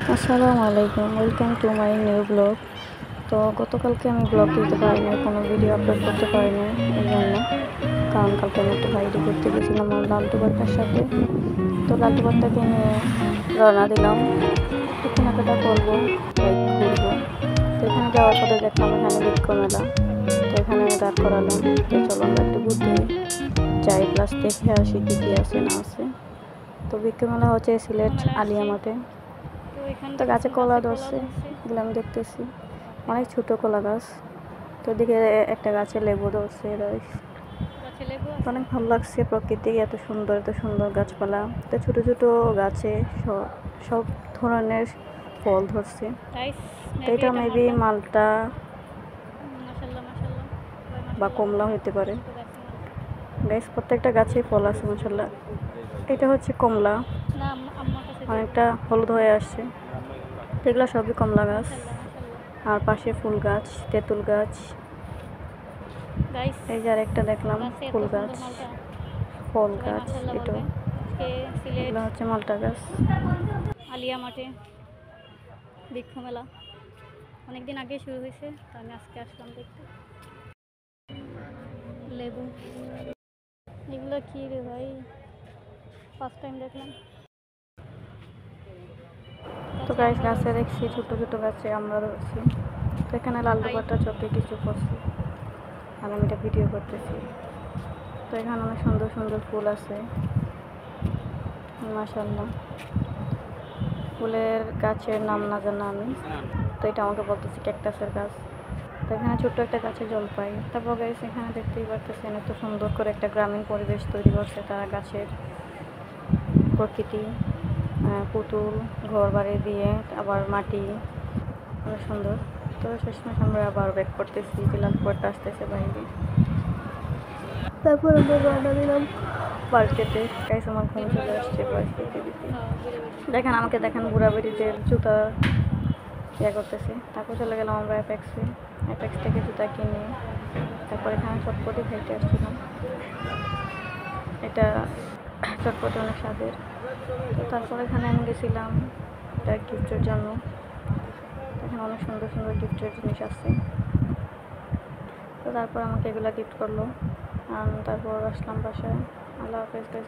আসসালামু আলাইকুম, welcome to my new blog. তো গতকালকে আমি ব্লগ দিতে পারিনি, কোনো ভিডিও আপলোড করতে পারিনি এই জন্য। কারণ কালকে আমি একটা বাইরে ঘুরতে গেছিলাম আমার লালটু বার্তার সাথে। তো লালটু বার্তাকে নিয়ে রওনা দিলাম, একটু কেনাকাটা করবো, বাইক ঘুরবো। তো এখানে যাওয়ার পথে দেখলাম এখানে বৃক্ষ মেলা। তো এখানে দাঁড় করালাম যে চলো আমরা একটু ঘুরতে যাই, প্লাস দেখে আসি কী কী আছে না আছে। তো বৃক্ষ মেলা হচ্ছে সিলেট আলিয়া মাঠে। তো গাছে কলা ধরছে, এগুলো আমি দেখতেছি, অনেক ছোট কলা গাছ। তো দিকে একটা গাছে লেবু ধরছে, অনেক ভালো লাগছে। প্রকৃতি এত সুন্দর, এত সুন্দর গাছপালা। তো ছোট ছোট গাছে সব ধরনের ফল ধরছে। তো এটা মেবি মালটা বা কমলা হইতে পারে। গাছ প্রত্যেকটা গাছে ফল আছে মাশাল্লাহ। এটা হচ্ছে কমলা, অনেকটা হলুদ হয়ে আসছে। এগুলো সবই কমলা গাছ। আর পাশে ফুল গাছ, তেঁতুল গাছ। এই যে আরেকটা দেখলাম ফুল গাছ, ফল গাছ। এগুলো হচ্ছে মালটা গাছ। আলিয়া মাঠে বৃক্ষ মেলা অনেকদিন আগে শুরু হয়েছে, তো আমি আজকে আসলাম দেখতে। লেবু, এগুলো কি রে ভাই, ফার্স্ট টাইম দেখলাম। তো গাছ গাছে দেখছি ছোট ছোট গাছে আমরা ধরছি। তো এখানে লালটু পাতা চোখে কিছু করছি আর আমি এটা ভিডিও করতেছি। তো এখানে অনেক সুন্দর সুন্দর ফুল আছে মাশাআল্লাহ। ফুলের গাছের নাম না জানা আমি, তো এটা আমাকে বলতেছি ক্যাকটাসের গাছ। তো এখানে ছোট্ট একটা গাছে জলপাই। তারপর গাছ এখানে দেখতেই পারতেছেন এত সুন্দর করে একটা গ্রামীণ পরিবেশ তৈরি করছে তারা, গাছের প্রকৃতি, পুতুল, ঘর বাড়ি দিয়ে আবার মাটি, অনেক সুন্দর। তো শেষমেশ আমরা আবার ব্যাক করতেছি, লালপুরটা আসতেছে বাইরে। তারপর আমরা রওনা দিলাম মার্কেটে। গাইস আমার ঘুম চলে আসছে পরিস্থিতি দিতে। দেখেন আমাকে দেখেন বুড়া বেড়িদের জুতা ইয়ে করতেছে। তারপর চলে গেলাম আমরা অ্যাপেক্সে। অ্যাপেক্স থেকে জুতা কিনে তারপর এখানে চটপটি খাইতে আসছিলাম। এটা চটপটি অনেক স্বাদের। তো তারপর এখানে আমি গেছিলাম একটা গিফটের জন্য। এখানে অনেক সুন্দর সুন্দর গিফটের জিনিস আছে। তো তারপর আমাকে এগুলো গিফট করলো। তারপর আসলাম বাসায়। আল্লাহ হাফেজ।